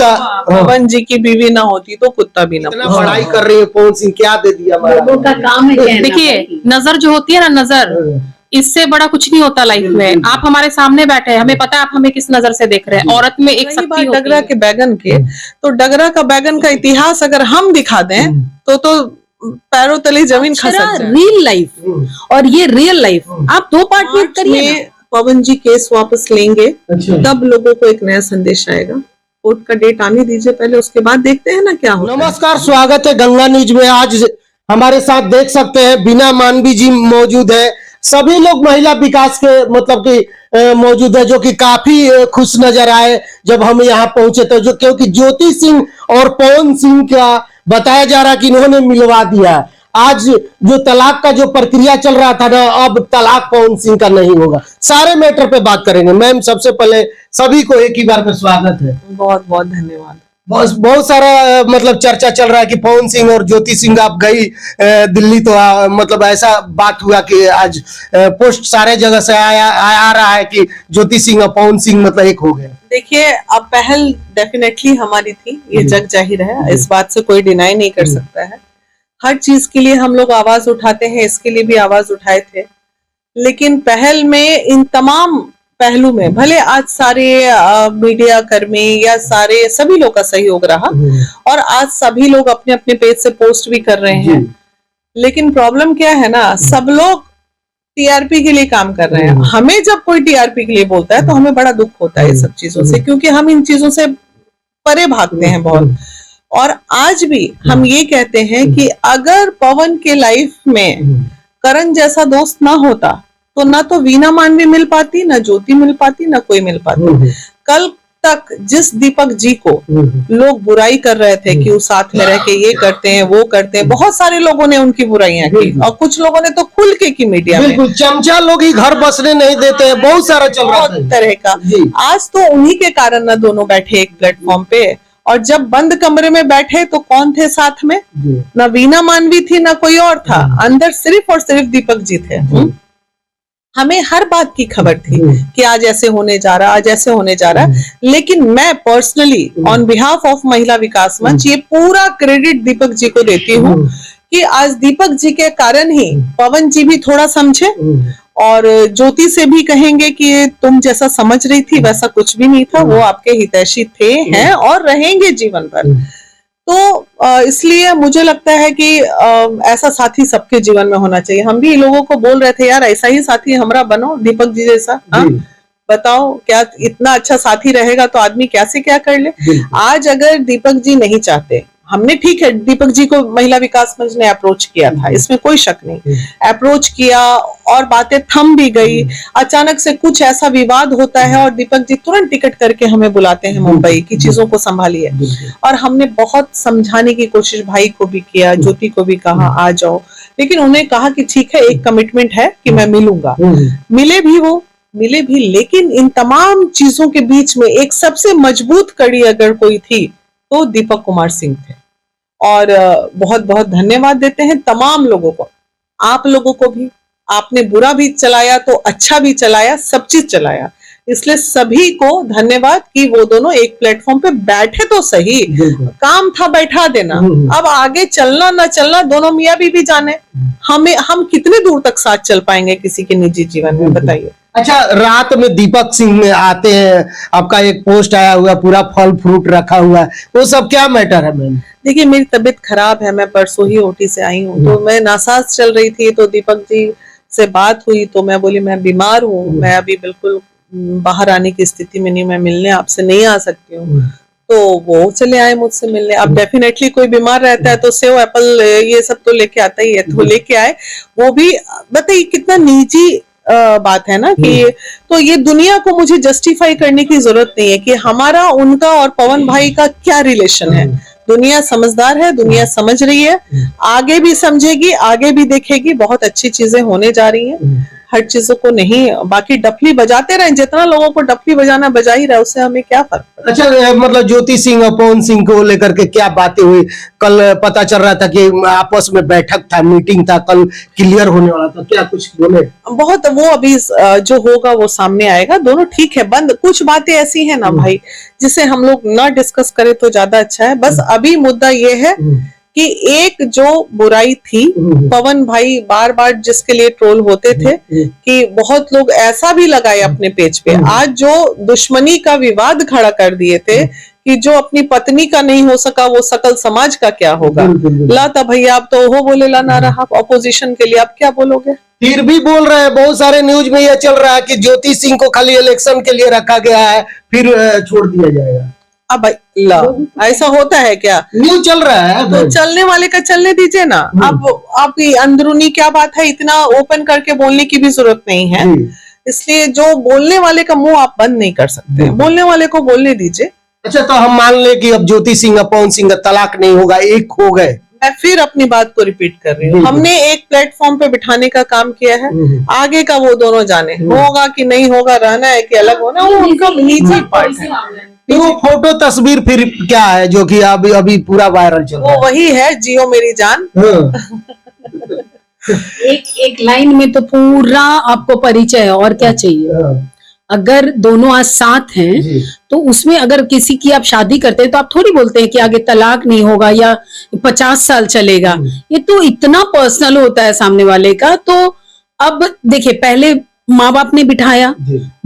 पवन जी की बीवी ना होती तो कुत्ता भी ना। इतना पढ़ाई कर रही है पवन सिंह, क्या दे दिया लोगों का काम है। देखिए नजर जो होती है ना, नजर इससे बड़ा कुछ नहीं होता लाइफ में। आप हमारे सामने बैठे हैं, हमें पता है आप हमें किस नजर से देख रहे हैं। औरत में एक शक्ति होती डगरा है। के बैगन के, तो डगरा का बैगन का इतिहास अगर हम दिखा दें तो पैरों तले जमीन खसक जाए। रियल लाइफ और ये रियल लाइफ आप दो पार्ट में करिए ना। पवन जी केस वापस लेंगे तब लोगों को एक नया संदेश आएगा। कोर्ट का डेट आने दीजिए पहले, उसके बाद देखते हैं ना क्या होता है। नमस्कार, स्वागत है गंगा न्यूज में। आज हमारे साथ देख सकते हैं बीना मानवी जी मौजूद है। सभी लोग महिला विकास के मतलब कि मौजूद है, जो कि काफी खुश नजर आए जब हम यहाँ पहुंचे तो। जो क्योंकि ज्योति सिंह और पवन सिंह का बताया जा रहा कि इन्होंने मिलवा दिया। आज जो तलाक का जो प्रक्रिया चल रहा था ना, अब तलाक पवन सिंह का नहीं होगा। सारे मैटर पे बात करेंगे। मैम, सबसे पहले सभी को एक ही बार में स्वागत है। बहुत बहुत धन्यवाद। बहुत सारा मतलब चर्चा चल रहा है कि पवन सिंह और ज्योति सिंह आप गई दिल्ली, तो मतलब ऐसा बात हुआ कि आज पोस्ट सारे जगह से आ रहा है कि ज्योति सिंह और पवन सिंह मतलब एक हो गए। देखिए, अब पहल डेफिनेटली हमारी थी, ये जग जाहिर है, इस बात से कोई डिनाई नहीं कर सकता है। हर चीज के लिए हम लोग आवाज उठाते हैं, इसके लिए भी आवाज उठाए थे। लेकिन पहल में इन तमाम पहलू में भले आज सारे मीडिया कर्मी या सभी लोग का सहयोग रहा और आज सभी लोग अपने अपने पेज से पोस्ट भी कर रहे हैं, लेकिन प्रॉब्लम क्या है ना, सब लोग टीआरपी के लिए काम कर रहे हैं। हमें जब कोई टीआरपी के लिए बोलता है तो हमें बड़ा दुख होता है ये सब चीजों से, क्योंकि हम इन चीजों से परे भागते हैं बहुत। और आज भी हम ये कहते हैं कि अगर पवन के लाइफ में करण जैसा दोस्त ना होता तो ना तो वीना मानवी मिल पाती, ना ज्योति मिल पाती, ना कोई मिल पाती। कल तक जिस दीपक जी को लोग बुराई कर रहे थे कि वो साथ में रह के ये करते हैं वो करते हैं, बहुत सारे लोगों ने उनकी बुराइयां की और कुछ लोगों ने तो खुल के की मीडिया में। चमचा लोग ही घर बसने नहीं देते हैं, बहुत सारा चल रहा है तरह का। आज तो उन्हीं के कारण ना दोनों बैठे एक प्लेटफॉर्म पे, और जब बंद कमरे में बैठे तो कौन थे साथ में? ना वीना मानवी थी ना कोई और था, अंदर सिर्फ और सिर्फ दीपक जी थे। हमें हर बात की खबर थी कि आज ऐसे होने जा रहा, आज ऐसे होने जा रहा। लेकिन मैं पर्सनली ऑन बिहाफ ऑफ महिला विकास मंच ये पूरा क्रेडिट दीपक जी को देती हूँ कि आज दीपक जी के कारण ही पवन जी भी थोड़ा समझे, और ज्योति से भी कहेंगे कि तुम जैसा समझ रही थी वैसा कुछ भी नहीं था, वो आपके हितैषी थे, हैं और रहेंगे जीवन भर। तो इसलिए मुझे लगता है कि ऐसा साथी सबके जीवन में होना चाहिए। हम भी लोगों को बोल रहे थे, यार ऐसा ही साथी हमरा बनो, दीपक जी जैसा। बताओ, क्या इतना अच्छा साथी रहेगा तो आदमी कैसे क्या कर ले। आज अगर दीपक जी नहीं चाहते, हमने ठीक है दीपक जी को महिला विकास मंच ने अप्रोच किया था, इसमें कोई शक नहीं, अप्रोच किया और बातें थम भी गई। अचानक से कुछ ऐसा विवाद होता है और दीपक जी तुरंत टिकट करके हमें बुलाते हैं मुंबई की चीजों को संभालिए। और हमने बहुत समझाने की कोशिश भाई को भी किया, ज्योति को भी कहा आ जाओ, लेकिन उन्हें कहा कि ठीक है, एक कमिटमेंट है कि मैं मिलूंगा। मिले भी, लेकिन इन तमाम चीजों के बीच में एक सबसे मजबूत कड़ी अगर कोई थी तो दीपक कुमार सिंह थे। और बहुत बहुत धन्यवाद देते हैं तमाम लोगों को, आप लोगों को भी। आपने बुरा भी चलाया तो अच्छा भी चलाया, सब चीज चलाया, इसलिए सभी को धन्यवाद कि वो दोनों एक प्लेटफॉर्म पे बैठे तो सही। काम था बैठा देना, अब आगे चलना ना चलना दोनों मियाँ बीवी जाने। हम कितने दूर तक साथ चल पाएंगे किसी के निजी जीवन में, बताइए। अच्छा, रात में दीपक सिंह में आते हैं, आपका एक पोस्ट आया हुआ, पूरा फल फ्रूट रखा हुआ है, वो सब क्या मैटर है मैम? देखिए, मेरी तबीयत खराब है, मैं परसों ही ओटी से आई हूँ, तो मैं नासाज चल रही थी, तो दीपक जी से बात हुई तो मैं बोली मैं बीमार हूँ, मैं अभी बिल्कुल बाहर आने की स्थिति में नहीं, मैं मिलने आपसे नहीं आ सकती हूँ। तो वो चले आए मुझसे मिलने। अब डेफिनेटली कोई बीमार रहता है तो सेव एप्पल ये सब तो लेके आता ही है, तो लेके आए। वो भी बताइए कितना निजी बात है ना कि, तो ये दुनिया को मुझे जस्टिफाई करने की जरूरत नहीं है कि हमारा उनका और पवन भाई का क्या रिलेशन है। दुनिया समझदार है, दुनिया समझ रही है, आगे भी समझेगी, आगे भी देखेगी, बहुत अच्छी चीजें होने जा रही हैं। हर चीजों को नहीं, बाकी डफली बजाते रहे, जितना लोगों को डफली बजाना बजा ही रहा है, उससे हमें क्या फर्क पड़ता अच्छा, मतलब ज्योति सिंह और पवन सिंह को लेकर के क्या बातें हुई? कल पता चल रहा था कि आपस में बैठक था, मीटिंग था, कल क्लियर होने वाला था, क्या कुछ बोले? बहुत, वो अभी जो होगा वो सामने आएगा। दोनों ठीक है, बंद कुछ बातें ऐसी है ना भाई जिसे हम लोग ना डिस्कस करें तो ज्यादा अच्छा है। बस अभी मुद्दा ये है कि एक जो बुराई थी, पवन भाई बार बार जिसके लिए ट्रोल होते थे कि बहुत लोग ऐसा भी लगाए अपने पेज पे, आज जो दुश्मनी का विवाद खड़ा कर दिए थे कि जो अपनी पत्नी का नहीं हो सका वो सकल समाज का क्या होगा। लाता भैया आप तो वो बोले ला ना रहा ऑपोजिशन के लिए, आप क्या बोलोगे? फिर भी बोल रहे हैं, बहुत सारे न्यूज में ये चल रहा है कि ज्योति सिंह को खाली इलेक्शन के लिए रखा गया है, फिर छोड़ दिया जाएगा। अब ऐसा होता है क्या? न्यूज चल रहा है तो चलने वाले का चलने दीजिए ना। अब आप अंदरूनी क्या बात है, इतना ओपन करके बोलने की भी जरूरत नहीं है। इसलिए जो बोलने वाले का मुंह आप बंद नहीं कर सकते, बोलने वाले को बोलने दीजिए। अच्छा, तो हम मान ले कि अब ज्योति सिंह और पवन सिंह का तलाक नहीं होगा, एक हो गए। मैं फिर अपनी बात को रिपीट कर रही हूँ, हमने एक प्लेटफॉर्म पे बिठाने का काम किया है, आगे का वो दोनों जाने, होगा कि नहीं होगा, रहना है कि अलग होना, वो उनका निजी पार्ट है। तो वो फोटो तस्वीर फिर क्या है जो कि अभी पूरा वायरल चल रहा है? वो वही है, जियो मेरी जान। एक लाइन में तो पूरा आपको परिचय है, और क्या चाहिए? अगर दोनों आज साथ हैं तो उसमें अगर किसी की आप शादी करते हैं तो आप थोड़ी बोलते हैं कि आगे तलाक नहीं होगा या 50 साल चलेगा। ये तो इतना पर्सनल होता है सामने वाले का। तो अब देखिए, पहले माँ बाप ने बिठाया,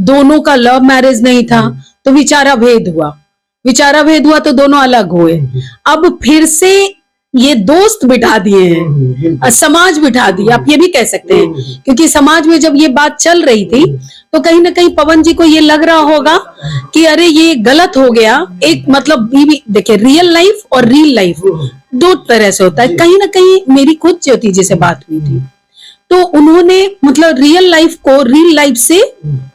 दोनों का लव मैरिज नहीं था तो विचारा भेद हुआ तो दोनों अलग हुए। अब फिर से ये दोस्त बिठा दिए हैं, समाज बिठा दिया, आप ये भी कह सकते हैं, क्योंकि समाज में जब ये बात चल रही थी तो कहीं ना कहीं पवन जी को ये लग रहा होगा कि अरे ये गलत हो गया। एक मतलब देखिए, रियल लाइफ और रील लाइफ दो तरह से होता है। कहीं ना कहीं मेरी खुद ज्योति जी से बात हुई थी तो उन्होंने मतलब रियल लाइफ को रील लाइफ से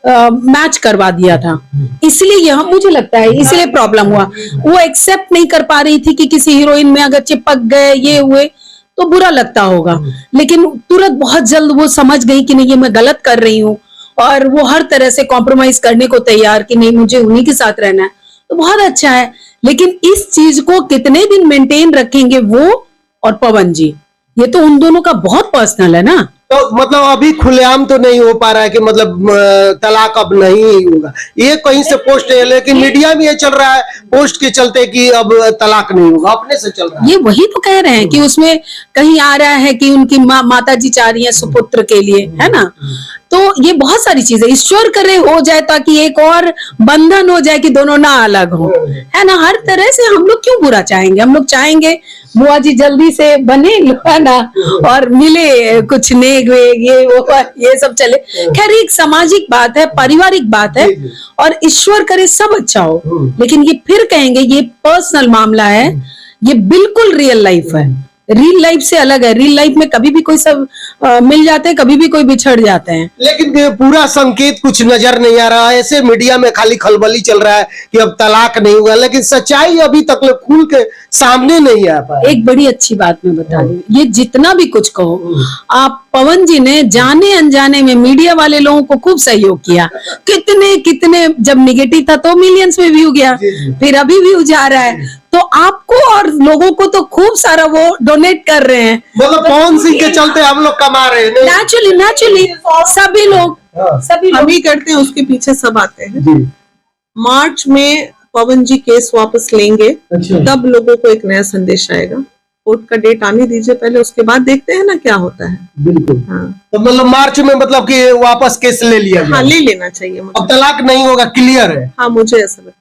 मैच करवा दिया था, इसलिए यह मुझे लगता है इसलिए प्रॉब्लम हुआ। वो एक्सेप्ट नहीं कर पा रही थी कि किसी हीरोइन में अगर चिपक गए, ये हुए तो बुरा लगता होगा, लेकिन तुरंत बहुत जल्द वो समझ गई कि नहीं, ये मैं गलत कर रही हूँ, और वो हर तरह से कॉम्प्रोमाइज करने को तैयार कि नहीं, मुझे उन्हीं के साथ रहना है। तो बहुत अच्छा है, लेकिन इस चीज को कितने दिन मेंटेन रखेंगे वो और पवन जी, ये तो उन दोनों का बहुत पर्सनल है ना। तो मतलब अभी खुलेआम तो नहीं हो पा रहा है कि मतलब तलाक अब नहीं होगा, ये कहीं से पोस्ट है, लेकिन मीडिया में ये चल रहा है पोस्ट के चलते कि अब तलाक नहीं होगा, अपने से चल रहा है। ये वही तो कह रहे हैं कि उसमें कहीं आ रहा है कि उनकी माता जी चाह रही है सुपुत्र के लिए, है ना। तो ये बहुत सारी चीजें ईश्वर करे हो जाए, ताकि एक और बंधन हो जाए कि दोनों ना अलग हो, है ना। हर तरह से हम लोग क्यों बुरा चाहेंगे, हम लोग चाहेंगे बुआ जी जल्दी से बने, है ना, और मिले कुछ नेक वेग ये सब चले। खैर, एक सामाजिक बात है, पारिवारिक बात है, और ईश्वर करे सब अच्छा हो। लेकिन ये फिर कहेंगे ये पर्सनल मामला है, ये बिल्कुल रियल लाइफ है, रियल लाइफ से अलग है। रियल लाइफ में कभी भी कोई सब मिल जाते हैं, कभी भी कोई बिछड़ जाते हैं, लेकिन पूरा संकेत कुछ नजर नहीं आ रहा है। ऐसे मीडिया में खाली खलबली चल रहा है कि अब तलाक नहीं हुआ, लेकिन सच्चाई अभी तक खुल के सामने नहीं आ पाया। एक बड़ी अच्छी बात मैं बता रही हूँ, ये जितना भी कुछ कहो, आप पवन जी ने जाने अनजाने में मीडिया वाले लोगों को खूब सहयोग किया। कितने जब निगेटिव था तो मिलियंस में व्यू गया, फिर अभी व्यू जा रहा है, तो आपको और लोगों को तो खूब सारा वो डोनेट कर रहे हैं। मतलब पवन सिंह के चलते हम लोग कमा रहे हैं। नेचुरली सभी लोग हम ही करते हैं, उसके पीछे सब आते हैं। मार्च में पवन जी केस वापस लेंगे, तब लोगों को एक नया संदेश आएगा। कोर्ट का डेट आने दीजिए पहले, उसके बाद देखते हैं ना क्या होता है। बिल्कुल। हाँ। तो मतलब मार्च में मतलब कि वापस केस ले लिया जाए। हाँ, ले लेना चाहिए मुझे। अब तलाक नहीं होगा, क्लियर है। हाँ, मुझे ऐसा लगता है।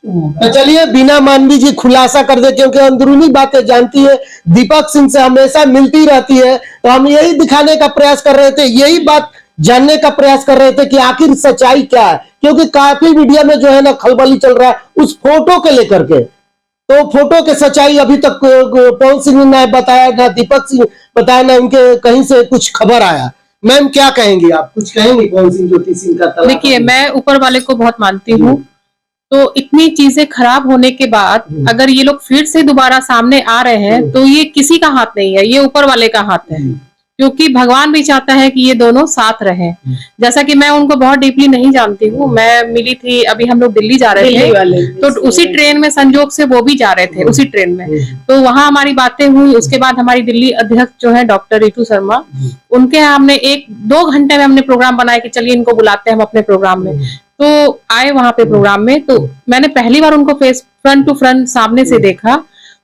तो चलिए, बीना मानवी जी खुलासा कर दे, क्योंकि अंदरूनी बातें जानती है, दीपक सिंह से हमेशा मिलती रहती है, तो हम यही दिखाने का प्रयास कर रहे थे, यही बात जानने का प्रयास कर रहे थे कि आखिर सच्चाई क्या है। क्योंकि काफी मीडिया में जो है ना खलबली चल रहा है उस फोटो के लेकर के, तो फोटो के सच्चाई अभी तक पवन सिंह ने बताया ना, दीपक सिंह बताया ना, उनके कहीं से कुछ खबर आया। मैम क्या कहेंगी आप, कुछ कहेंगे पवन सिंह ज्योति सिंह का तलाक? देखिए, मैं ऊपर वाले को बहुत मानती हूँ, तो इतनी चीजें खराब होने के बाद अगर ये लोग फिर से दोबारा सामने आ रहे हैं तो ये किसी का हाथ नहीं है, ये ऊपर वाले का हाथ है। क्योंकि भगवान भी चाहता है कि ये दोनों साथ रहें। जैसा कि मैं उनको बहुत डीपली नहीं जानती हूँ, मैं मिली थी, अभी हम लोग दिल्ली जा रहे थे, तो उसी ट्रेन में संजोग से वो भी जा रहे थे उसी ट्रेन में, तो वहां हमारी बातें हुई। उसके बाद हमारी दिल्ली अध्यक्ष जो है डॉक्टर रितु शर्मा, उनके यहाँ हमने 1-2 घंटे में हमने प्रोग्राम बनाया कि चलिए इनको बुलाते हैं हम अपने प्रोग्राम में। तो आए वहां पे प्रोग्राम में, तो मैंने पहली बार उनको फेस फ्रंट टू फ्रंट सामने से देखा।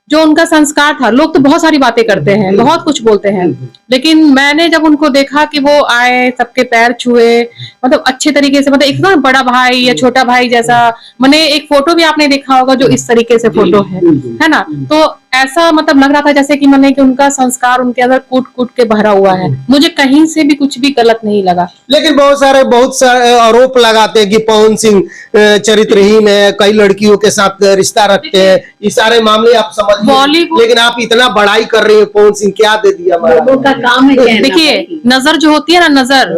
जो उनका संस्कार था, लोग तो बहुत सारी बातें करते हैं, बहुत कुछ बोलते हैं, लेकिन मैंने जब उनको देखा कि वो आए, सबके पैर छुए, मतलब अच्छे तरीके से, मतलब एकदम बड़ा भाई या छोटा भाई जैसा। मैंने एक फोटो भी आपने देखा होगा जो इस तरीके से फोटो है ना, तो ऐसा मतलब लग रहा था जैसे कि मैंने कि उनका संस्कार उनके अंदर कूट कूट के भरा हुआ है। मुझे कहीं से भी कुछ भी गलत नहीं लगा। लेकिन बहुत सारे आरोप लगाते हैं कि पवन सिंह चरित्रहीन है, कई लड़कियों के साथ रिश्ता रखते हैं, ये सारे मामले आप समझ लीजिए। लेकिन आप इतना बड़ाई कर रही है, पवन सिंह क्या दे दिया हमारा? का काम है कहना। देखिए, नजर जो होती है ना, नजर,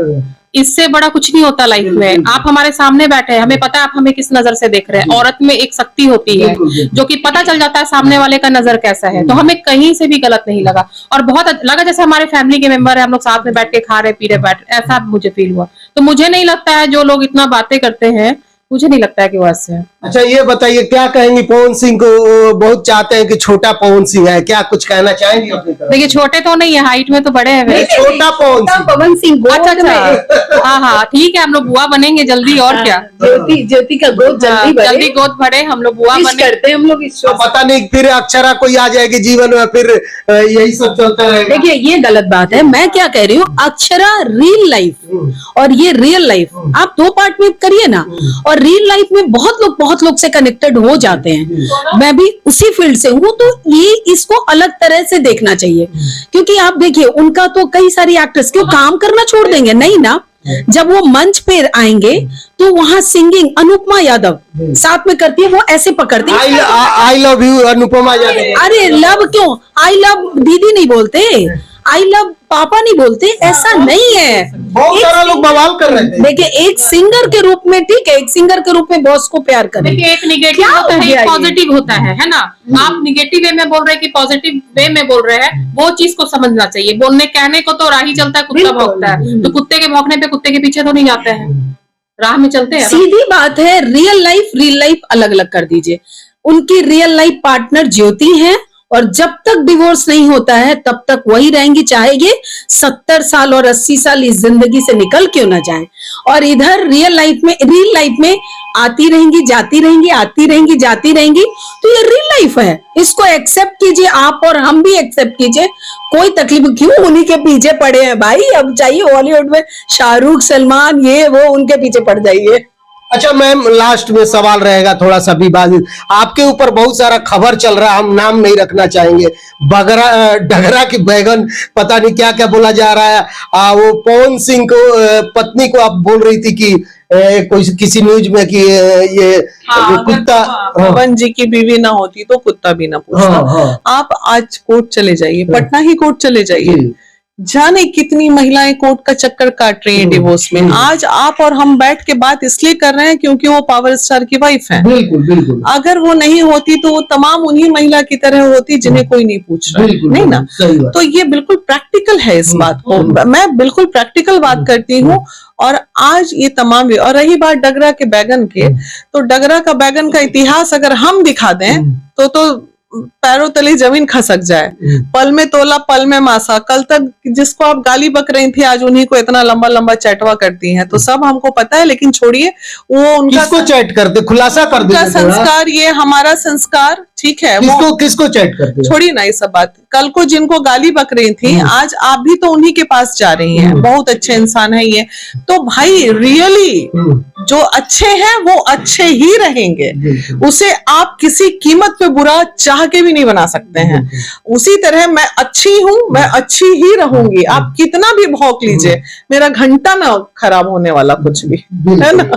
इससे बड़ा कुछ नहीं होता लाइफ में। आप हमारे सामने बैठे हैं, हमें पता है आप हमें किस नजर से देख रहे हैं। औरत में एक शक्ति होती है जो कि पता चल जाता है सामने वाले का नजर कैसा है, तो हमें कहीं से भी गलत नहीं लगा और बहुत लगा जैसे हमारे फैमिली के मेंबर है, हम लोग साथ में बैठ के खा रहे पी रहे बैठ, ऐसा मुझे फील हुआ। तो मुझे नहीं लगता है जो लोग इतना बातें करते हैं, मुझे नहीं लगता है कि वो ऐसे है। अच्छा, ये बताइए क्या कहेंगी पवन सिंह को? बहुत चाहते हैं कि छोटा पवन सिंह है, क्या कुछ कहना चाहेंगी अपनी तरफ? देखिए, छोटे तो नहीं है, हाइट में तो बड़े हैं वे। छोटा पवन सिंह। अच्छा, हाँ, ठीक है, हम लोग बुआ बनेंगे जल्दी, और क्या। ज्योति का गोद जल्दी गोद भरे, हम लोग बुआ बने करते हैं हम लोग। पता नहीं फिर अक्षरा कोई आ जाएगी जीवन में, फिर यही सब चलता रहेगा। देखिए, ये गलत बात है। मैं क्या कह रही हूँ, अक्षरा रियल लाइफ और ये रियल लाइफ आप 2 पार्ट में करिए ना। और रियल लाइफ में बहुत लोग से कनेक्टेड हो जाते हैं। मैं भी उसी फील्ड से हूँ, तो ये इसको अलग तरह से देखना चाहिए। क्योंकि आप देखिए, उनका तो कई सारी एक्ट्रेस क्यों काम करना छोड़ देंगे? नहीं ना, जब वो मंच पे आएंगे तो वहां सिंगिंग अनुपमा यादव साथ में करती है, वो ऐसे पकड़ती है, I love you Anupama Yadav. अरे लव क्यों, आई लव दीदी नहीं बोलते, आई लव पापा नहीं बोलते, ऐसा नहीं है। बहुत सारा लोग बवाल कर रहे थे। देखिए, एक सिंगर के रूप में ठीक है, एक सिंगर के रूप में बॉस को प्यार करें। देखिए, एक निगेटिव होता है, एक पॉजिटिव होता है ना। आप निगेटिव वे में बोल रहे हैं कि पॉजिटिव वे में बोल रहे हैं, वो चीज को समझना चाहिए। बोलने कहने को तो राही चलता है, कुत्ता भौंकता है, तो कुत्ते के भौंकने पे कुत्ते के पीछे तो नहीं जाते हैं, राह में चलते हैं। सीधी बात है, रियल लाइफ अलग अलग कर दीजिए। उनकी रियल लाइफ पार्टनर ज्योति है, और जब तक डिवोर्स नहीं होता है तब तक वही रहेंगी, चाहे ये 70 साल और 80 साल इस जिंदगी से निकल क्यों ना जाए। और इधर रियल लाइफ में आती रहेंगी, जाती रहेंगी, आती रहेंगी, जाती रहेंगी। तो ये रियल लाइफ है, इसको एक्सेप्ट कीजिए आप, और हम भी एक्सेप्ट कीजिए। कोई तकलीफ क्यों, उन्हीं के पीछे पड़े हैं भाई। अब चाहिए हॉलीवुड में शाहरुख, सलमान, ये वो, उनके पीछे पड़ जाइए। अच्छा मैम, लास्ट में सवाल रहेगा थोड़ा सा विवादित। आपके ऊपर बहुत सारा खबर चल रहा है, हम नाम नहीं रखना चाहेंगे, डगरा की बैगन, पता नहीं क्या क्या बोला जा रहा है। वो पवन सिंह को पत्नी को आप बोल रही थी कि कोई किसी न्यूज में कि ये कुत्ता, पवन जी की बीवी ना होती तो कुत्ता भी ना पूछता। आप आज कोर्ट चले जाइए, पटना ही कोर्ट चले जाइए, जाने कितनी महिलाएं कोर्ट का चक्कर काट रही हैं डिवोर्स में। आज आप और हम बैठ के बात इसलिए कर रहे हैं क्योंकि वो पावर स्टार की वाइफ है। बिल्कुल बिल्कुल। अगर वो नहीं होती तो वो तमाम उन्हीं महिला की तरह होती जिन्हें कोई नहीं पूछ रहा, नहीं ना। तो ये बिल्कुल प्रैक्टिकल है इस बात को, मैं बिल्कुल प्रैक्टिकल बात करती हूँ। और आज ये तमाम, और रही बात डगरा के बैगन के, तो डगरा का बैगन का इतिहास अगर हम दिखा दें तो पैरों तले जमीन खसक जाए। पल में तोला पल में मासा, कल तक जिसको आप गाली बक रही थी आज उन्हीं को इतना लंबा लंबा चैटवा करती हैं। तो सब हमको पता है, लेकिन छोड़िए, वो उनका चैट करते, खुलासा कर दे संस्कार, ये हमारा संस्कार, ठीक है। किसको चैट करते, छोड़िए ना ये सब बात। कल को जिनको गाली बक रही थी आज आप भी तो उन्हीं के पास जा रही हैं। बहुत अच्छे इंसान है ये। तो भाई रियली जो अच्छे हैं वो अच्छे ही रहेंगे, उसे आप किसी कीमत पे बुरा चाह के भी नहीं बना सकते हैं। उसी तरह मैं अच्छी हूँ, मैं अच्छी ही रहूंगी, आप कितना भी भौंक लीजिए, मेरा घंटा ना खराब होने वाला कुछ भी, है ना।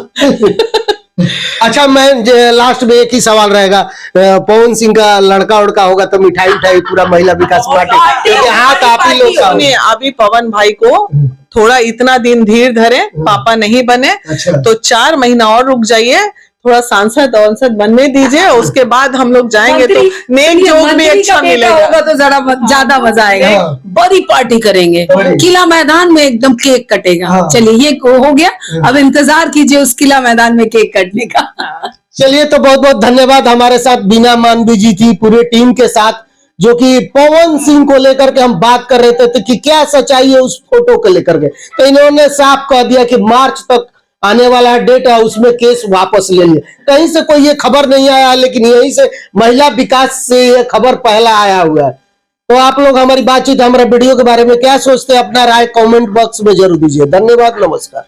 अच्छा, मैं लास्ट में एक ही सवाल रहेगा, पवन सिंह का लड़का उड़का होगा तो मिठाई पूरा महिला विकास बांटे, हाथ आप ही लोग। अभी पवन भाई को थोड़ा इतना दिन धीर धरे, पापा नहीं बने तो 4 महीना और रुक जाइए, थोड़ा सांसद बनने दीजिए, उसके बाद हम लोग जाएंगे तो मंत्री- नेक सुनिए, जोग भी मंत्री अच्छा का बेटा मिलेगा। होगा तो ज्यादा मजा आएगा। हाँ। बड़ी पार्टी करेंगे, बड़ी। किला मैदान में एकदम केक कटेगा। हाँ। चलिए ये हो गया, अब इंतजार कीजिए उस किला मैदान में केक कटने का। चलिए, तो बहुत बहुत धन्यवाद। हमारे साथ बीना मानवी जी थी पूरे टीम के साथ, जो कि पवन सिंह को लेकर के हम बात कर रहे थे तो कि क्या सच्चाई है उस फोटो को लेकर के। तो इन्होंने साफ कह दिया कि मार्च तक आने वाला है डेट है, उसमें केस वापस ले लिए। कहीं से कोई ये खबर नहीं आया, लेकिन यहीं से महिला विकास से ये खबर पहला आया हुआ है। तो आप लोग हमारी बातचीत, हमारे वीडियो के बारे में क्या सोचते हैं, अपना राय कमेंट बॉक्स में जरूर दीजिए। धन्यवाद, नमस्कार।